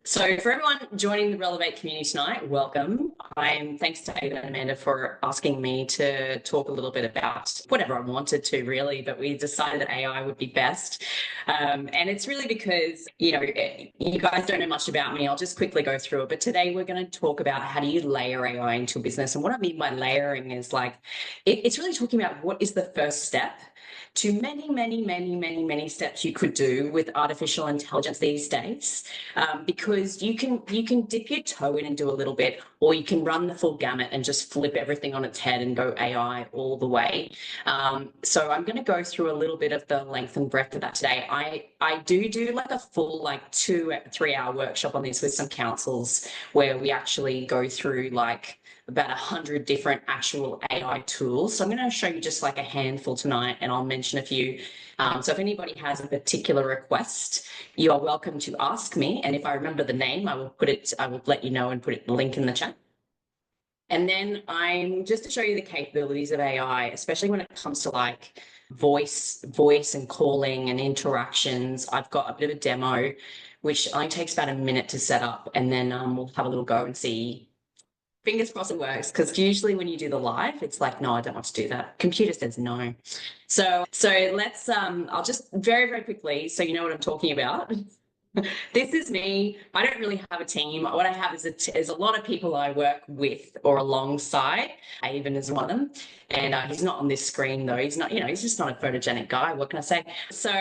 So for everyone joining the Relevate community tonight, welcome. Thanks to Ava and Amanda for asking me to talk a little bit about whatever I wanted to really, but we decided that AI would be best. And it's really because, you guys don't know much about me. I'll just quickly go through it. But today we're going to talk about how do you layer AI into a business. And what I mean by layering is it's really talking about what is the first step to many steps you could do with artificial intelligence these days, because you can dip your toe in and do a little bit, or you can run the full gamut and just flip everything on its head and go AI all the way. So I'm going to go through a little bit of the length and breadth of that today. I do like a full 2-3 hour workshop on this with some councils where we actually go through about 100 different actual AI tools. So I'm going to show you just a handful tonight, and I'll mention a few. So if anybody has a particular request, you are welcome to ask me. And if I remember the name, I will let you know and put the link in the chat. And then I'm just to show you the capabilities of AI, especially when it comes to voice and calling and interactions. I've got a bit of a demo, which only takes about a minute to set up, and then we'll have a little go and see. Fingers crossed it works, because usually when you do the live, it's no, I don't want to do that. Computer says no. So let's, I'll just very quickly, so you know what I'm talking about. This is me. I don't really have a team. What I have is a lot of people I work with or alongside. Avon is one of them. And he's not on this screen though. He's not, he's just not a photogenic guy. What can I say? So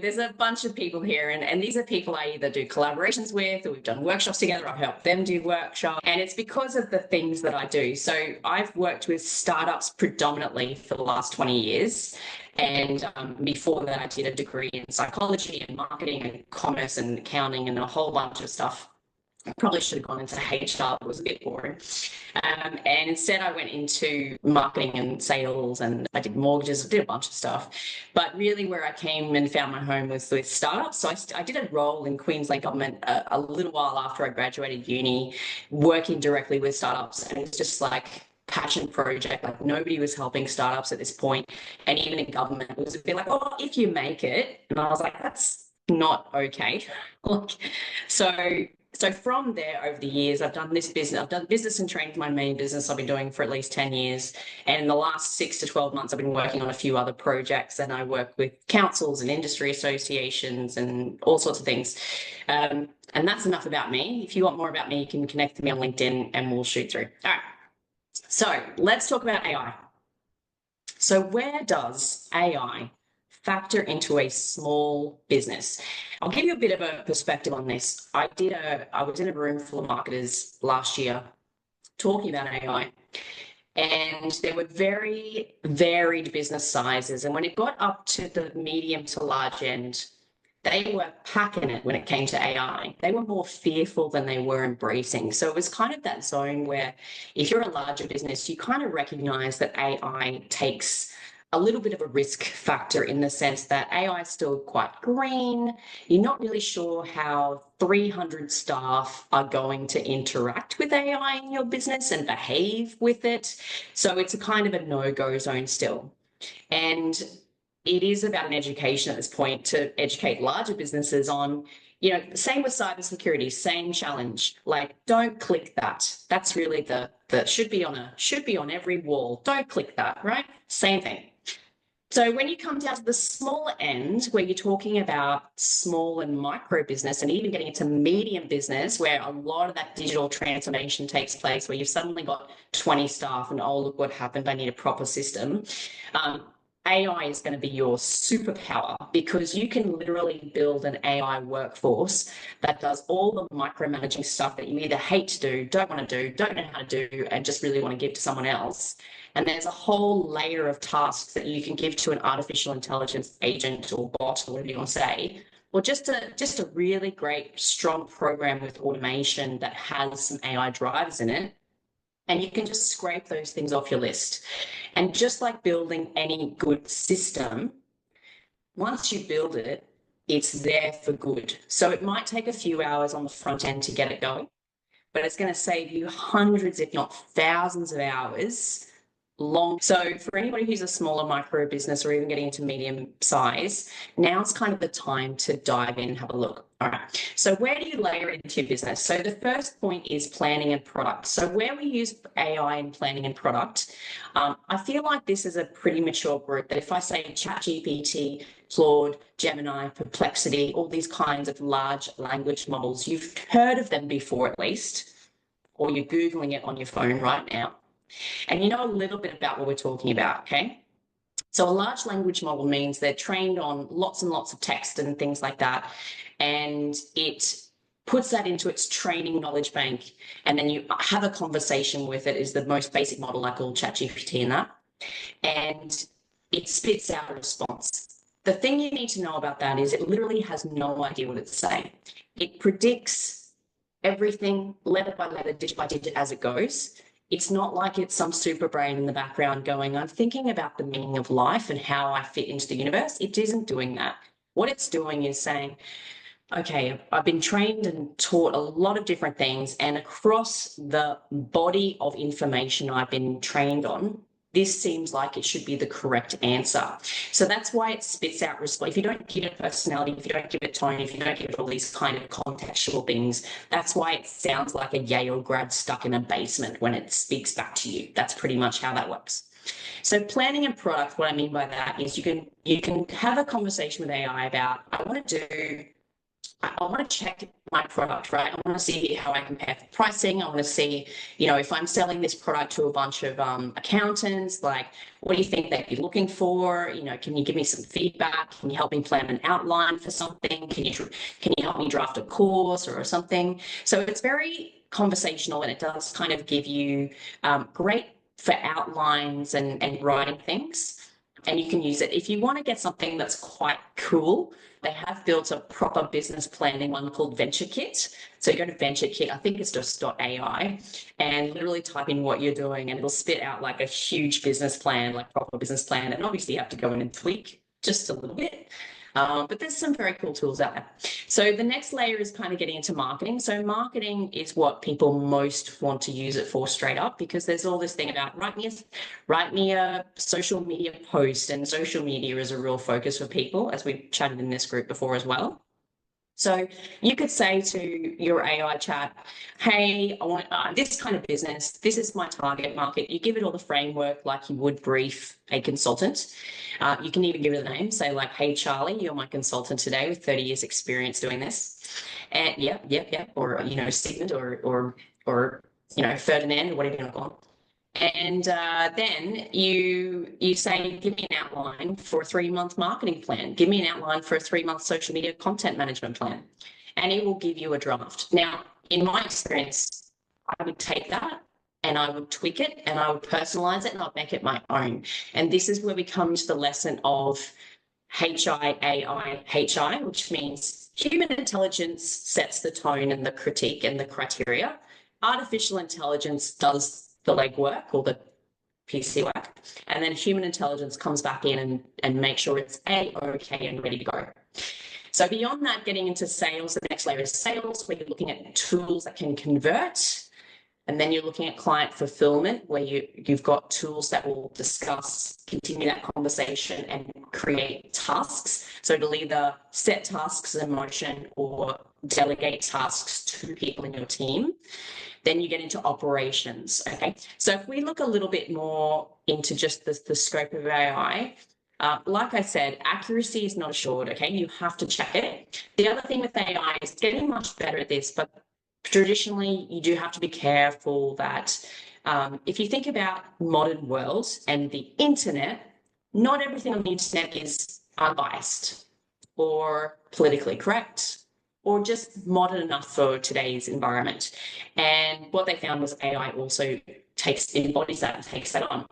there's a bunch of people here, and these are people I either do collaborations with, or we've done workshops together. I've helped them do workshops, and it's because of the things that I do. So I've worked with startups predominantly for the last 20 years. And before that, I did a degree in psychology and marketing and commerce and accounting and a whole bunch of stuff. I probably should have gone into HR, but it was a bit boring. And instead I went into marketing and sales, and I did mortgages, I did a bunch of stuff. But really where I came and found my home was with startups. So I did a role in Queensland government a little while after I graduated uni, working directly with startups. And it was just passion project. Nobody was helping startups at this point. And even in government, it was a bit oh, if you make it. And I was that's not okay. So from there, over the years, I've done this business. I've done business and training, my main business I've been doing for at least 10 years. And in the last 6 to 12 months, I've been working on a few other projects, and I work with councils and industry associations and all sorts of things. And that's enough about me. If you want more about me, you can connect with me on LinkedIn and we'll shoot through. All right. So let's talk about AI. So where does AI factor into a small business? I'll give you a bit of a perspective on this. I was in a room full of marketers last year talking about AI, and there were very varied business sizes. And when it got up to the medium to large end, they were packing it when it came to AI. They were more fearful than they were embracing. So it was kind of that zone where if you're a larger business, you kind of recognize that AI takes a little bit of a risk factor, in the sense that AI is still quite green. You're not really sure how 300 staff are going to interact with AI in your business and behave with it. So it's a kind of a no-go zone still. And it is about an education at this point to educate larger businesses on, same with cybersecurity, same challenge. Don't click that. That's really the should be on every wall. Don't click that, right? Same thing. So when you come down to the smaller end, where you're talking about small and micro business, and even getting into medium business, where a lot of that digital transformation takes place, where you've suddenly got 20 staff and, oh, look what happened, I need a proper system. AI is going to be your superpower, because you can literally build an AI workforce that does all the micromanaging stuff that you either hate to do, don't want to do, don't know how to do, and just really want to give to someone else. And there's a whole layer of tasks that you can give to an artificial intelligence agent or bot, or whatever you want to say, or just a really great, strong program with automation that has some AI drivers in it. And you can just scrape those things off your list. And just like building any good system, once you build it, it's there for good. So it might take a few hours on the front end to get it going, but it's going to save you hundreds, if not thousands of hours long. So for anybody who's a smaller micro business, or even getting into medium size, now's kind of the time to dive in and have a look. All right. So where do you layer it into your business? So the first point is planning and product. So where we use AI in planning and product, I feel like this is a pretty mature group that if I say ChatGPT, Claude, Gemini, Perplexity, all these kinds of large language models, you've heard of them before at least, or you're Googling it on your phone right now. And you know a little bit about what we're talking about, okay? So a large language model means they're trained on lots and lots of text and things like that. And it puts that into its training knowledge bank. And then you have a conversation with it is the most basic model I call ChatGPT in that. And it spits out a response. The thing you need to know about that is it literally has no idea what it's saying. It predicts everything letter by letter, digit by digit as it goes. It's not like it's some super brain in the background going, I'm thinking about the meaning of life and how I fit into the universe. It isn't doing that. What it's doing is saying, okay, I've been trained and taught a lot of different things, and across the body of information I've been trained on, this seems like it should be the correct answer. So that's why it spits out response. If you don't give it personality, if you don't give it tone, if you don't give it all these kind of contextual things, that's why it sounds like a Yale grad stuck in a basement when it speaks back to you. That's pretty much how that works. So planning and product, what I mean by that is you can have a conversation with AI about, I want to check my product, right? I want to see how I compare for pricing. I want to see, if I'm selling this product to a bunch of accountants, like, what do you think they'd be looking for? Can you give me some feedback? Can you help me plan an outline for something? Can you help me draft a course or something? So it's very conversational, and it does kind of give you great for outlines and writing things. And you can use it. If you want to get something that's quite cool, they have built a proper business planning one called Venture Kit. So you go to Venture Kit, I think it's just .ai, and literally type in what you're doing, and it'll spit out like a huge business plan, like proper business plan. And obviously you have to go in and tweak just a little bit. But there's some very cool tools out there. So the next layer is kind of getting into marketing. So marketing is what people most want to use it for straight up, because there's all this thing about write me a social media post, and social media is a real focus for people, as we've chatted in this group before as well. So you could say to your AI chat, hey, I want this kind of business. This is my target market. You give it all the framework like you would brief a consultant. You can even give it a name, say like, hey, Charlie, you're my consultant today with 30 years experience doing this. And yep. Or, Sigmund or Ferdinand, or whatever you want to call it. And then you say, give me an outline for a 3-month marketing plan. Give me an outline for a 3-month social media content management plan. And it will give you a draft. Now, in my experience, I would take that and I would tweak it and I would personalize it and I'd make it my own. And this is where we come to the lesson of HI, which means human intelligence sets the tone and the critique and the criteria. Artificial intelligence does the legwork or the PC work, and then human intelligence comes back in and makes sure it's okay and ready to go. So beyond that, getting into sales, the next layer is sales, where you're looking at tools that can convert. And then you're looking at client fulfillment, where you've got tools that will discuss, continue that conversation and create tasks. So it'll either set tasks in motion or delegate tasks to people in your team. Then you get into operations, okay? So if we look a little bit more into just the scope of AI, like I said, accuracy is not assured, okay? You have to check it. The other thing with AI is getting much better at this, but traditionally you do have to be careful that if you think about modern world and the internet, not everything on the internet is unbiased or politically correct, or just modern enough for today's environment. And what they found was AI also embodies that and takes that on.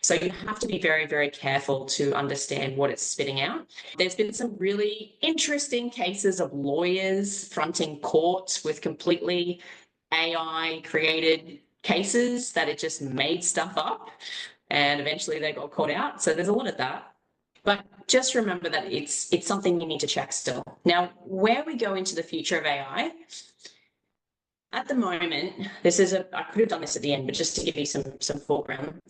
So you have to be very, very careful to understand what it's spitting out. There's been some really interesting cases of lawyers fronting courts with completely AI created cases that it just made stuff up, and eventually they got caught out. So there's a lot of that. But just remember that it's something you need to check still. Now, where we go into the future of AI, at the moment, I could have done this at the end, but just to give you some foreground,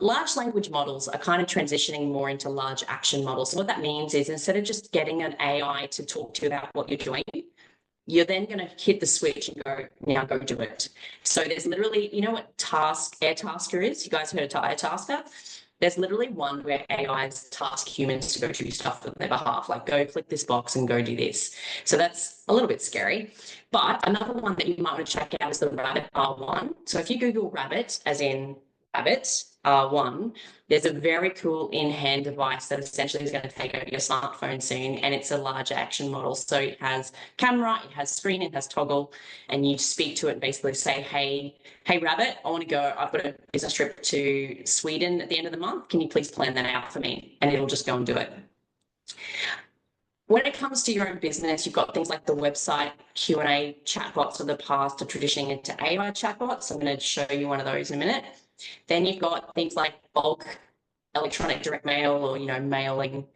large language models are kind of transitioning more into large action models. So what that means is instead of just getting an AI to talk to you about what you're doing, you're then going to hit the switch and go, now go do it. So there's literally, you know what Airtasker is? You guys heard of Airtasker? There's literally one where AIs task humans to go do stuff on their behalf, like go click this box and go do this. So that's a little bit scary. But another one that you might want to check out is the Rabbit R1. So if you Google Rabbit, as in rabbit, R1, there's a very cool in-hand device that essentially is going to take over your smartphone soon, and it's a large action model. So it has camera, it has screen, it has toggle, and you speak to it and basically say, hey Rabbit, I want to go, I've got a business trip to Sweden at the end of the month. Can you please plan that out for me? And it'll just go and do it. When it comes to your own business, you've got things like the website Q&A chatbots of the past are transitioning into AI chatbots. I'm going to show you one of those in a minute. Then you've got things like bulk electronic direct mail, or, you know,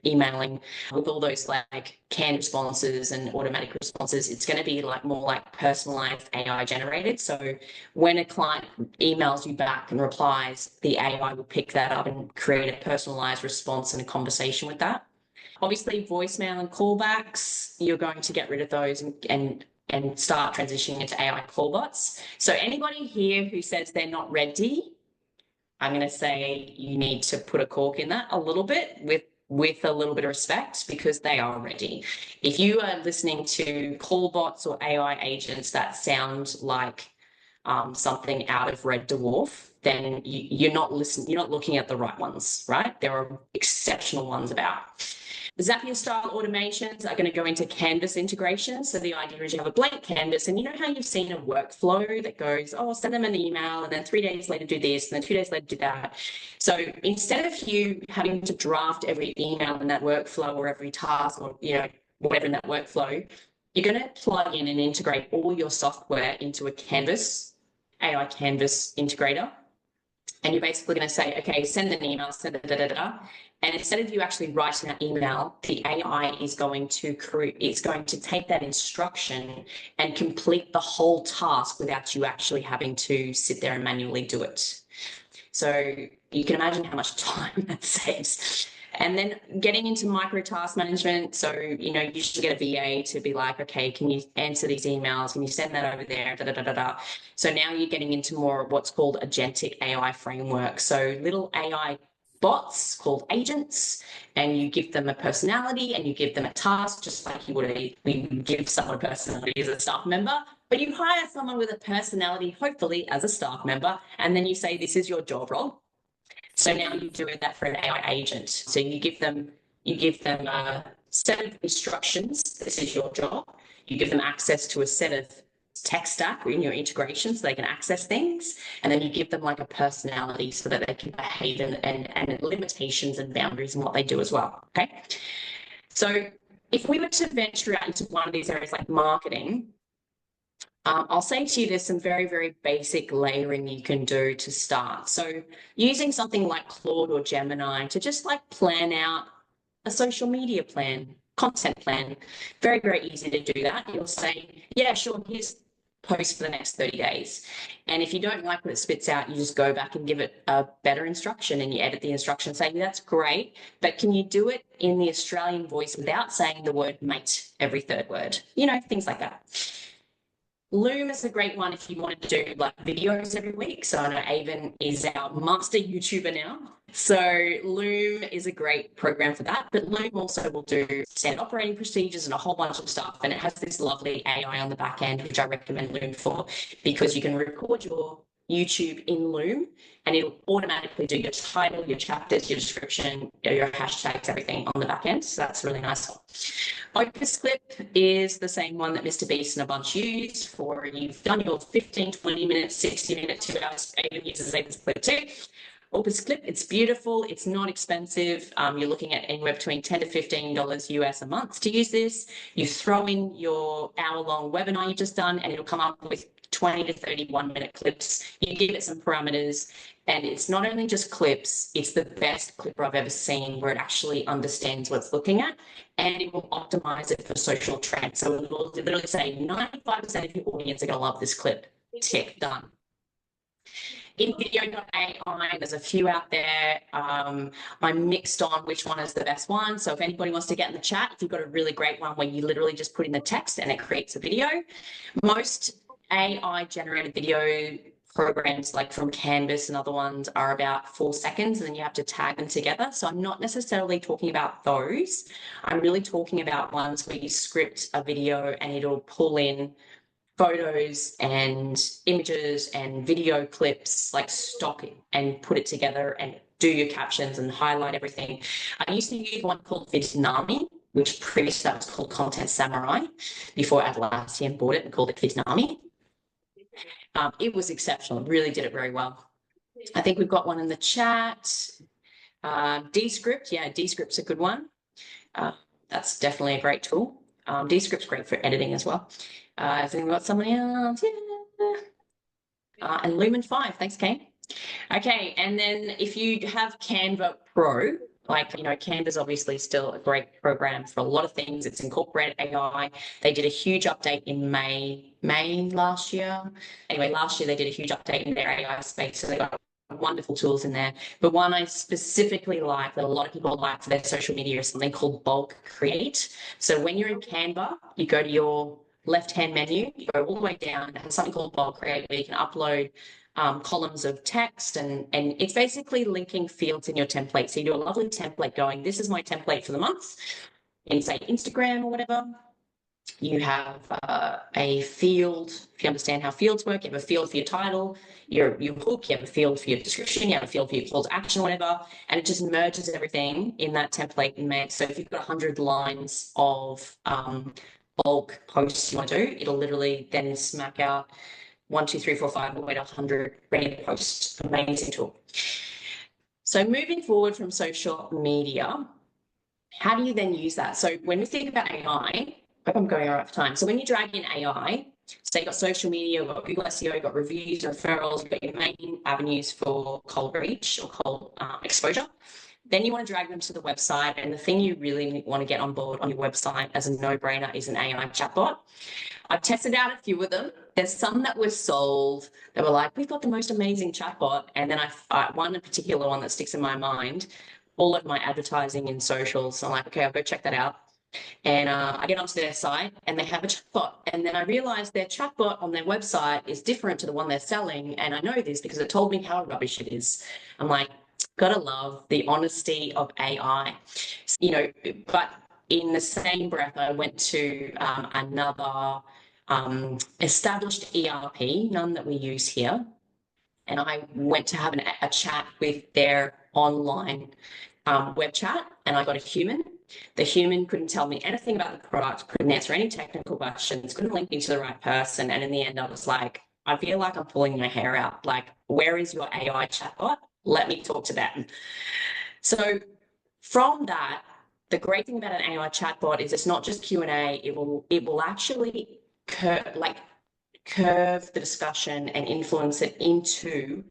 emailing with all those like canned responses and automatic responses. It's going to be like more like personalized AI generated. So when a client emails you back and replies, the AI will pick that up and create a personalized response and a conversation with that. Obviously, voicemail and callbacks, you're going to get rid of those and start transitioning into AI callbots. So anybody here who says they're not ready, I'm going to say you need to put a cork in that a little bit with a little bit of respect, because they are ready. If you are listening to callbots or AI agents that sound like something out of Red Dwarf, then you're not looking at the right ones, right? There are exceptional ones about. The Zapier style automations are going to go into Canvas integration. So the idea is you have a blank canvas, and you know how you've seen a workflow that goes, oh, send them an email and then 3 days later do this and then 2 days later do that. So instead of you having to draft every email in that workflow or every task or, you know, whatever in that workflow, you're going to plug in and integrate all your software into a Canvas, AI Canvas integrator. And you're basically going to say, okay, send an email, send da. And instead of you actually writing that email, the AI is going to take that instruction and complete the whole task without you actually having to sit there and manually do it. So you can imagine how much time that saves. And then getting into micro task management. So, you know, you should get a VA to be like, okay, can you answer these emails? Can you send that over there? So now you're getting into more of what's called agentic AI framework. So little AI bots called agents, and you give them a personality and you give them a task, just like you would give someone a personality as a staff member. But you hire someone with a personality, hopefully as a staff member, and then you say, this is your job role. So now you're doing that for an AI agent. So you give them a set of instructions. This is your job. You give them access to a set of tech stack in your integration so they can access things. And then you give them like a personality so that they can behave and limitations and boundaries in what they do as well. Okay. So if we were to venture out into one of these areas like marketing, I'll say to you, there's some very, very basic layering you can do to start. So using something like Claude or Gemini to just like plan out a social media plan, content plan. Very, very easy to do that. You'll say, yeah, sure, here's post for the next 30 days. And if you don't like what it spits out, you just go back and give it a better instruction and you edit the instruction saying, that's great, but can you do it in the Australian voice without saying the word mate every third word? You know, things like that. Loom is a great one if you wanted to do like videos every week. So I know Avon is our master YouTuber now. So Loom is a great program for that. But Loom also will do standard operating procedures and a whole bunch of stuff. And it has this lovely AI on the back end, which I recommend Loom for, because you can record your YouTube in Loom and it'll automatically do your title, your chapters, your description, your hashtags, everything on the back end. So that's really nice. Opus Clip is the same one that Mr. Beast and a bunch use for you've done your 15, 20 minutes, 60 minutes, 2 hours, 8 uses Opus Clip too. Opus Clip, it's beautiful, it's not expensive. You're looking at anywhere between $10 to $15 US a month to use this. You throw in your hour-long webinar you've just done and it'll come up with 20 to 31 minute clips. You give it some parameters and it's not only just clips, it's the best clipper I've ever seen where it actually understands what it's looking at and it will optimize it for social trends. So it will literally say 95% of your audience are going to love this clip. Tick, done. InVideo.ai, there's a few out there. I'm mixed on which one is the best one. So if anybody wants to get in the chat, if you've got a really great one where you literally just put in the text and it creates a video. Most AI generated video programs like from Canvas and other ones are about 4 seconds, and then you have to tag them together. So I'm not necessarily talking about those. I'm really talking about ones where you script a video and it'll pull in photos and images and video clips, like stock and put it together and do your captions and highlight everything. I used to use one called Vidnami, which previously that was called Content Samurai, before Atlassian bought it and called it Vidnami. It was exceptional. It really did it very well. I think we've got one in the chat. Descript, yeah, Descript's a good one. That's definitely a great tool. Descript's great for editing as well. I think we've got somebody else. Yeah. And Lumen 5. Thanks, Kane. Okay, and then if you have Canva Pro, like, Canva's obviously still a great program for a lot of things. It's incorporated AI. They did a huge update in May last year. Anyway, last year they did a huge update in their AI space. So they got wonderful tools in there. But one I specifically like that a lot of people like for their social media is something called Bulk Create. So when you're in Canva, you go to your left-hand menu, you go all the way down, it has something called Bulk Create where you can upload columns of text, and it's basically linking fields in your template. So you do a lovely template going, this is my template for the month in, say, Instagram or whatever. You have a field, if you understand how fields work, you have a field for your title, your hook, you have a field for your description, you have a field for your call to action, whatever, and it just merges everything in that template and makes, so if you've got 100 lines of bulk posts you want to do, it'll literally then smack out 1, 2, 3, 4, 5, all the way to 100 ready to post. Amazing tool. So moving forward from social media, how do you then use that? So when we think about AI, I hope I'm going all right for time. So when you drag in AI, so you've got social media, you've got Google SEO, you've got reviews, referrals, you've got your main avenues for cold reach or cold exposure. Then you want to drag them to the website. And the thing you really want to get on board on your website as a no-brainer is an AI chatbot. I've tested out a few of them. There's some that were sold that were like, we've got the most amazing chatbot. And then one in particular one that sticks in my mind, all of my advertising in socials. So I'm like, okay, I'll go check that out. And I get onto their site and they have a chatbot. And then I realized their chatbot on their website is different to the one they're selling. And I know this because it told me how rubbish it is. I'm like, gotta love the honesty of AI. But in the same breath, I went to another established ERP, none that we use here, and I went to have a chat with their online web chat, and I got a human. The human couldn't tell me anything about the product, couldn't answer any technical questions, couldn't link me to the right person, and in the end, I was like, I feel like I'm pulling my hair out. Like, where is your AI chatbot? Let me talk to them. So from that, the great thing about an AI chatbot is it's not just Q&A. It will actually curve the discussion and influence it into,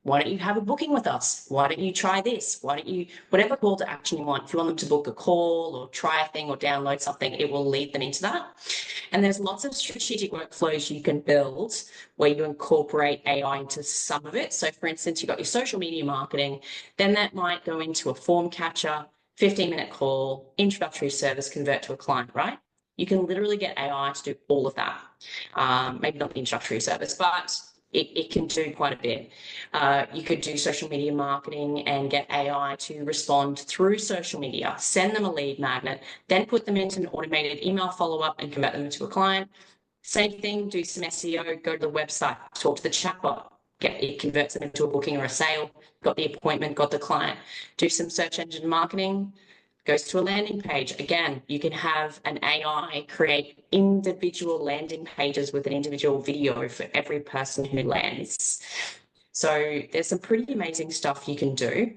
why don't you have a booking with us? Why don't you try this? Why don't you, whatever call to action you want, if you want them to book a call or try a thing or download something, it will lead them into that. And there's lots of strategic workflows you can build where you incorporate AI into some of it. So for instance, you've got your social media marketing, then that might go into a form catcher, 15-minute call, introductory service, convert to a client, right? You can literally get AI to do all of that. Maybe not the introductory service, but it can do quite a bit. You could do social media marketing and get AI to respond through social media, send them a lead magnet, then put them into an automated email follow-up and convert them into a client. Same thing, do some SEO, go to the website, talk to the chatbot, it converts them into a booking or a sale, got the appointment, got the client, do some search engine marketing, goes to a landing page. Again, you can have an AI create individual landing pages with an individual video for every person who lands. So there's some pretty amazing stuff you can do.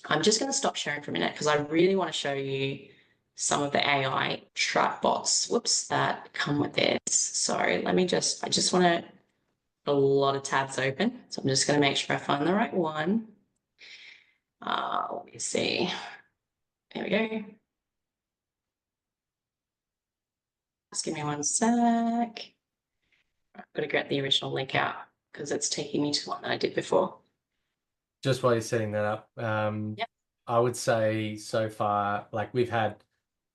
I'm just going to stop sharing for a minute because I really want to show you some of the AI chatbots, that come with this. So I just want to, a lot of tabs open. So I'm just going to make sure I find the right one. Let me see. There we go. Just give me one sec. I've got to get the original link out. because it's taking me to one that I did before. Just while you're setting that up, Yep. I would say so far, like we've had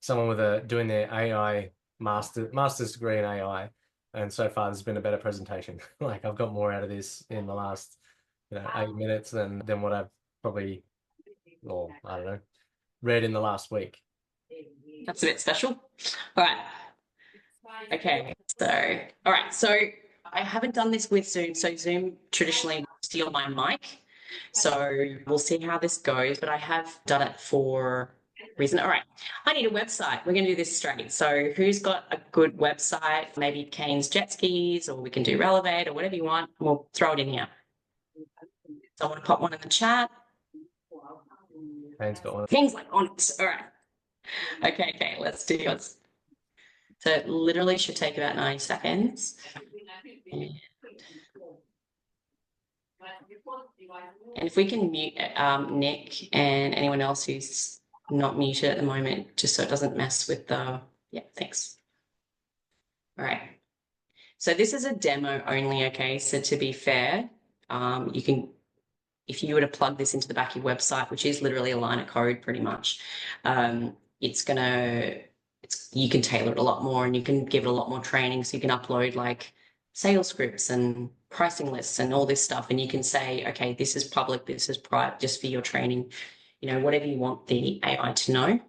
someone doing their AI master's degree in AI, and so far there's been a better presentation. Like I've got more out of this in the last, 8 minutes than what I've probably, or I don't know, read in the last week. That's a bit special. All right. Okay. All right. So I haven't done this with Zoom. So Zoom traditionally will steal my mic. So we'll see how this goes, but I have done it for a reason. All right. I need a website. We're going to do this straight. So who's got a good website? Maybe Kane's Jet Skis, or we can do Relevate or whatever you want. We'll throw it in here. So I want to pop one in the chat. Kane's got one. Things like Onyx. All right. Okay, let's do yours. So it literally should take about 90 seconds. And if we can mute Nick and anyone else who's not muted at the moment, just so it doesn't mess with yeah, thanks. All right. So this is a demo only, okay? So to be fair, you can, if you were to plug this into the back of your website, which is literally a line of code pretty much, you can tailor it a lot more and you can give it a lot more training. So you can upload like sales scripts and pricing lists and all this stuff. And you can say, okay, this is public, this is private, just for your training, whatever you want the AI to know.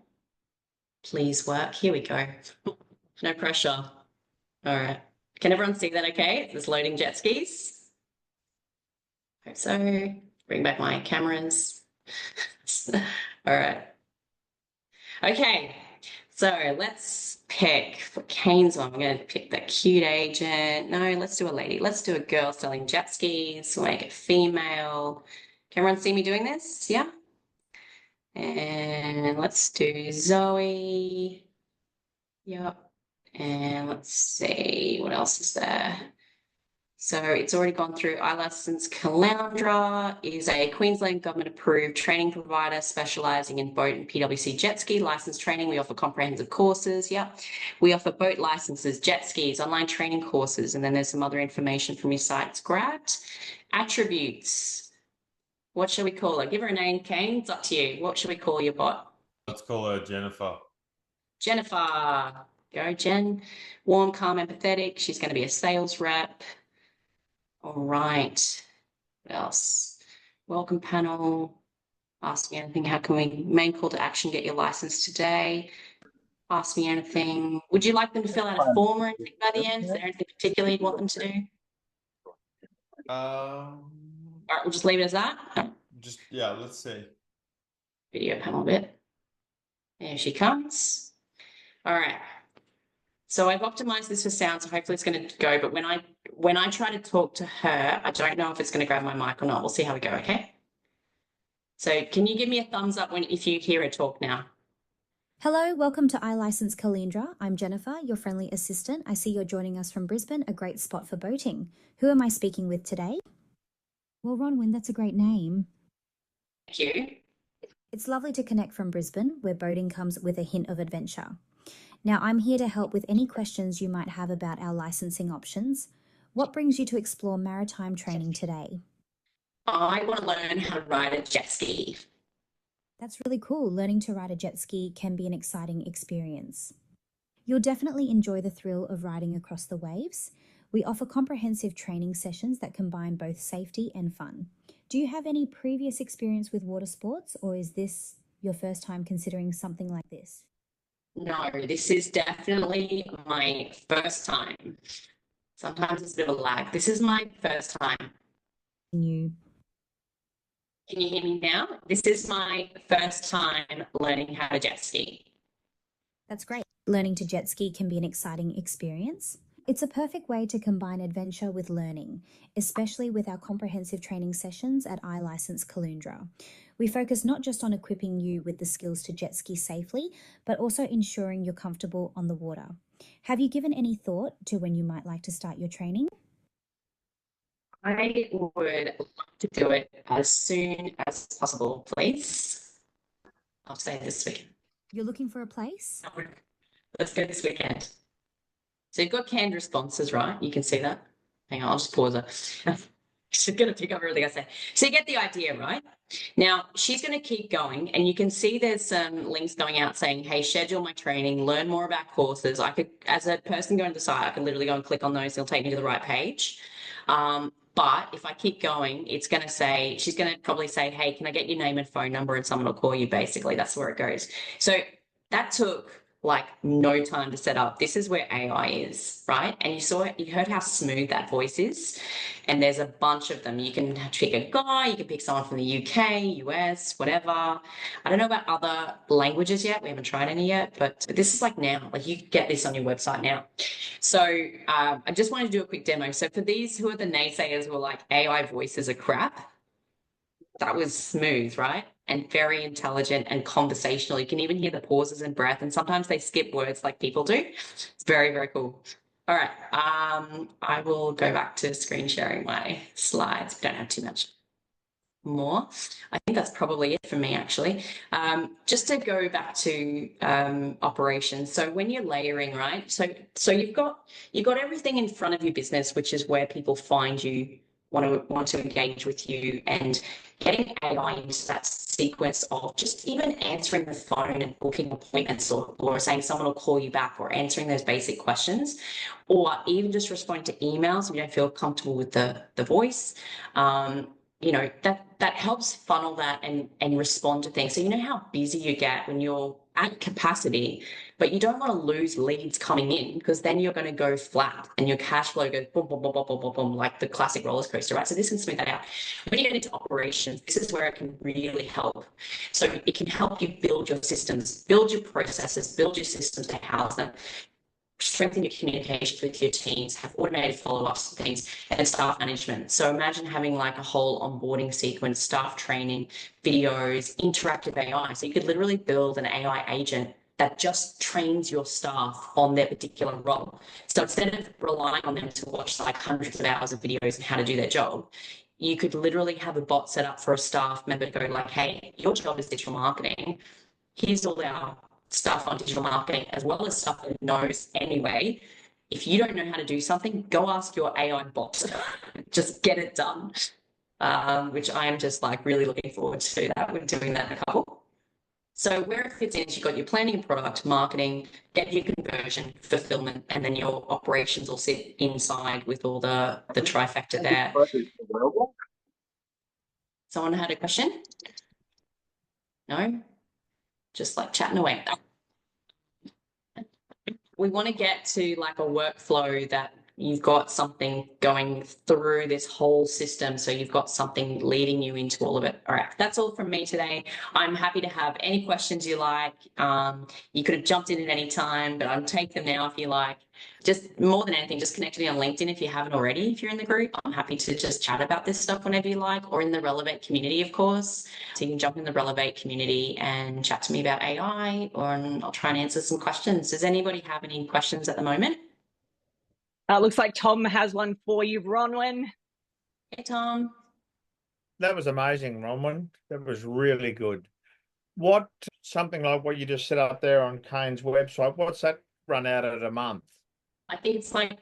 Please work. Here we go. No pressure. All right. Can everyone see that okay? It's loading jet skis. Hope so. Bring back my cameras. All right. Okay. So let's pick for Kane's one. I'm going to pick the cute agent. No, let's do a lady. Let's do a girl selling jet skis. We'll make it female. Can everyone see me doing this? Yeah. And let's do Zoe. Yep. And let's see, what else is there? So it's already gone through. iLicense Caloundra is a Queensland government approved training provider specializing in boat and PWC jet ski license training. We offer comprehensive courses. Yep. We offer boat licenses, jet skis, online training courses, and then there's some other information from your sites grabbed. Attributes. What should we call her? Give her a name, Kane. It's up to you. What should we call your bot? Let's call her Jennifer. Jennifer. Go, Jen. Warm, calm, empathetic. She's going to be a sales rep. All right. What else? Welcome panel. Ask me anything. How can we, main call to action, get your license today? Ask me anything. Would you like them to fill out a form or anything by the end? Is there anything particular you'd want them to do? All right, we'll just leave it as that. Yeah, let's see. Video panel bit. There she comes. All right. So I've optimized this for sound, so hopefully it's going to go. But when I try to talk to her, I don't know if it's going to grab my mic or not. We'll see how we go, okay? So can you give me a thumbs up if you hear her talk now? Hello, welcome to iLicense Caloundra. I'm Jennifer, your friendly assistant. I see you're joining us from Brisbane, a great spot for boating. Who am I speaking with today? Well, Ronwin, that's a great name. Thank you. It's lovely to connect from Brisbane, where boating comes with a hint of adventure. Now, I'm here to help with any questions you might have about our licensing options. What brings you to explore maritime training today? I want to learn how to ride a jet ski. That's really cool. Learning to ride a jet ski can be an exciting experience. You'll definitely enjoy the thrill of riding across the waves. We offer comprehensive training sessions that combine both safety and fun. Do you have any previous experience with water sports, or is this your first time considering something like this? No, this is definitely my first time. Sometimes it's a bit of a lag. This is my first time. Can you hear me now? This is my first time learning how to jet ski. That's great. Learning to jet ski can be an exciting experience. It's a perfect way to combine adventure with learning, especially with our comprehensive training sessions at iLicense Caloundra. We focus not just on equipping you with the skills to jet ski safely, but also ensuring you're comfortable on the water. Have you given any thought to when you might like to start your training? I would love to do it as soon as possible, please. I'll say this weekend. You're looking for a place? Let's go this weekend. So you've got canned responses, right? You can see that. Hang on, I'll just pause it. She's going to pick up everything I say. So you get the idea, right? Now, she's going to keep going, and you can see there's some links going out saying, hey, schedule my training, learn more about courses. I could, as a person going to the site, I can literally go and click on those. It'll take me to the right page. But if I keep going, it's going to say, she's going to probably say, hey, can I get your name and phone number? And someone will call you, basically. That's where it goes. So that took like no time to set up. This is where AI is, right? And you saw it, you heard how smooth that voice is. And there's a bunch of them. You can pick a guy, you can pick someone from the UK, US, whatever. I don't know about other languages yet. We haven't tried any yet, but this is like now, like you get this on your website now. So I just wanted to do a quick demo. So for these who are the naysayers who are like AI voices are crap, that was smooth, right? And very intelligent and conversational. You can even hear the pauses and breath, and sometimes they skip words like people do. It's very, very cool. All right, I will go back to screen sharing my slides. We don't have too much more. I think that's probably it for me, actually. Just to go back to operations. So when you're layering, right? So you've got everything in front of your business, which is where people find you, want to engage with you, and getting AI into that sequence of just even answering the phone and booking appointments, or saying someone will call you back, or answering those basic questions, or even just responding to emails if you don't feel comfortable with the voice. You know, that helps funnel that and respond to things. So you know how busy you get when you're at capacity, but you don't want to lose leads coming in, because then you're going to go flat and your cash flow goes boom, boom, boom, boom, boom, boom, boom, like the classic roller coaster, right? So this can smooth that out. When you get into operations, this is where it can really help. So it can help you build your systems, build your processes, build your systems to house them, strengthen your communications with your teams, have automated follow-ups and things, and then staff management. So imagine having like a whole onboarding sequence, staff training, videos, interactive AI. So you could literally build an AI agent that just trains your staff on their particular role. So instead of relying on them to watch like hundreds of hours of videos on how to do their job, you could literally have a bot set up for a staff member to go like, hey, your job is digital marketing. Here's all our stuff on digital marketing, as well as stuff that it knows anyway. If you don't know how to do something, go ask your AI bot. Just get it done. Which I am just like really looking forward to that. We're doing that in a couple. So where it fits in is you've got your planning, product, marketing, get your conversion, fulfillment, and then your operations will sit inside with all the trifecta there. Someone had a question? No? Just like chatting away. We want to get to like a workflow that you've got something going through this whole system. So you've got something leading you into all of it. All right, that's all from me today. I'm happy to have any questions you like. You could have jumped in at any time, but I'll take them now if you like. Just more than anything, just connect with me on LinkedIn if you haven't already. If you're in the group, I'm happy to just chat about this stuff whenever you like, or in the Relevate community, of course. So you can jump in the Relevate community and chat to me about AI, or I'll try and answer some questions. Does anybody have any questions at the moment? Looks like Tom has one for you, Bronwyn. Hey, Tom. That was amazing, Ronwin. That was really good. Something like what you just set up there on Kane's website, what's that run out at a month? I think it's like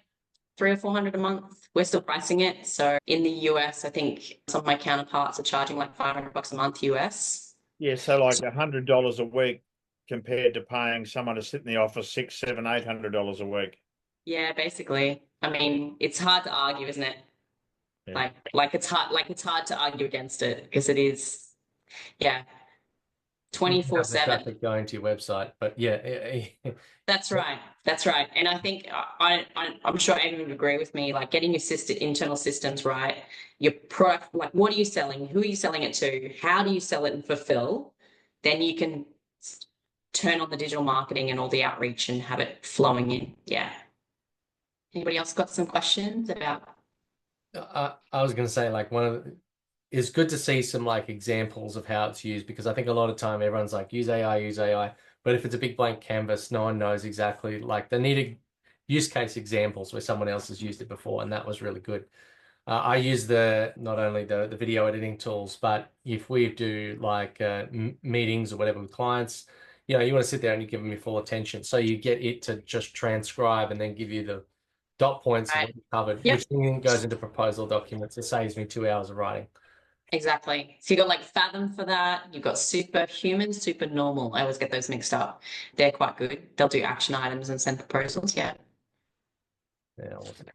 $300 or $400 a month. We're still pricing it. So in the US, I think some of my counterparts are charging like $500 a month US. Yeah, so like $100 a week compared to paying someone to sit in the office $600, $700, $800 a week. Yeah, basically. I mean, it's hard to argue, isn't it? Yeah. Like it's hard to argue against it, because it is, yeah, 24/7. Traffic going to your website, but yeah. That's right. That's right. And I think I'm sure Aidan would agree with me, like getting your internal systems right, your product, like what are you selling? Who are you selling it to? How do you sell it and fulfill? Then you can turn on the digital marketing and all the outreach and have it flowing in. Yeah. Anybody else got some questions about? I was going to say, like, it's good to see some like examples of how it's used, because I think a lot of time everyone's like, use AI. But if it's a big blank canvas, no one knows exactly, like they need use case examples where someone else has used it before. And that was really good. I use not only the video editing tools, but if we do like meetings or whatever with clients, you know, you want to sit there and you give them your full attention. So you get it to just transcribe and then give you dot points of Right. what you covered, Yep. which then goes into proposal documents. It saves me 2 hours of writing. Exactly. So you got like Fathom for that. You've got Superhuman, Super Normal. I always get those mixed up. They're quite good. They'll do action items and send proposals. Yeah. Yeah, awesome.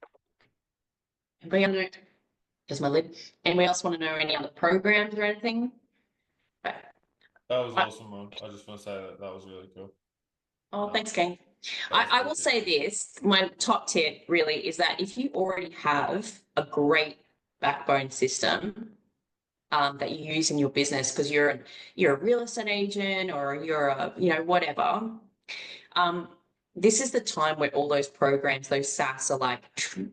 Anybody other? Just my lid. Anybody else want to know any other programs or anything? That was awesome, Ron. I just want to say that was really cool. Oh, thanks, Kane. That was I will wicked. say this, my top tip really is that if you already have a great backbone system that you use in your business, because you're a real estate agent or you're a, whatever, this is the time where all those programs, those SaaS are like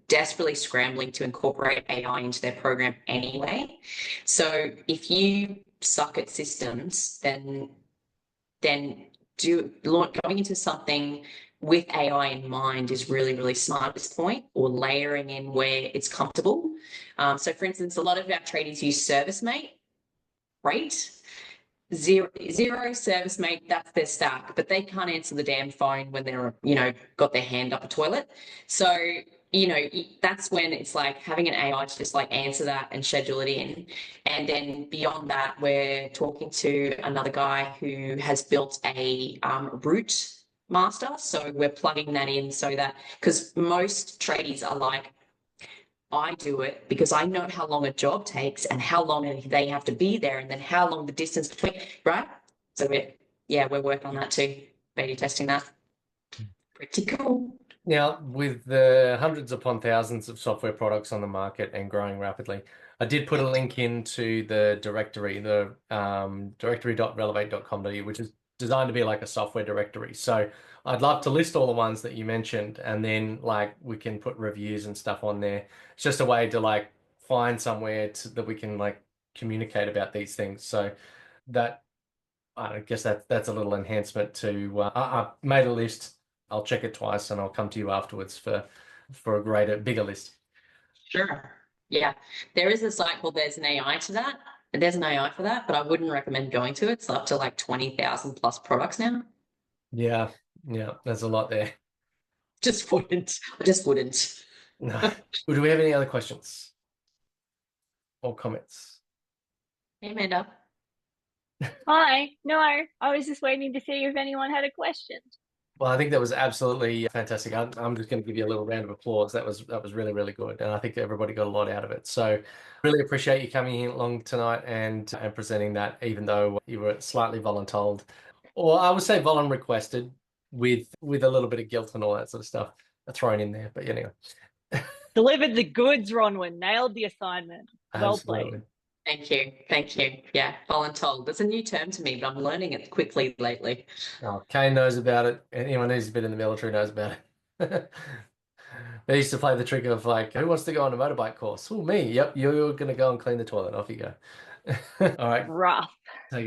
desperately scrambling to incorporate AI into their program anyway. So if you suck at systems, then going into something with AI in mind is really, really smart at this point, or layering in where it's comfortable. So for instance, a lot of our traders use ServiceMate, right? Zero ServiceMate, that's their stack, but they can't answer the damn phone when they're, got their hand up a toilet. So, that's when it's like having an AI to just like answer that and schedule it in. And then beyond that, we're talking to another guy who has built a route master. So we're plugging that in so that, because most tradies are like, I do it because I know how long a job takes and how long they have to be there and then how long the distance between, right? So we're working on that too, beta testing that. Pretty cool. Now, with the hundreds upon thousands of software products on the market and growing rapidly, I did put a link into the directory, the directory.relevate.com.au, which is designed to be like a software directory. So I'd love to list all the ones that you mentioned, and then like we can put reviews and stuff on there. It's just a way to like find somewhere that we can like communicate about these things. So that I guess that's a little enhancement to. I made a list. I'll check it twice, and I'll come to you afterwards for a bigger list. Sure. Yeah. There is a site called There's an AI to that. There's an AI for that, but I wouldn't recommend going to it. It's up to like 20,000 plus products now. Yeah, there's a lot there. Just wouldn't. I just wouldn't. No. Do we have any other questions or comments? Hey, Amanda. Hi. No, I was just waiting to see if anyone had a question. Well, I think that was absolutely fantastic. I'm just going to give you a little round of applause. That was really, really good, and I think everybody got a lot out of it. So, really appreciate you coming in along tonight and presenting that, even though you were slightly voluntold, or I would say volun requested, with a little bit of guilt and all that sort of stuff thrown in there. But anyway, Delivered the goods, Ronwin. Nailed the assignment. Well absolutely. played. Thank you. Thank you. Yeah, voluntold. That's a new term to me, but I'm learning it quickly lately. Oh, Kane knows about it. Anyone who's been in the military knows about it. They used to play the trick of like, who wants to go on a motorbike course? Oh, me. Yep, you're going to go and clean the toilet. Off you go. All right. Rough.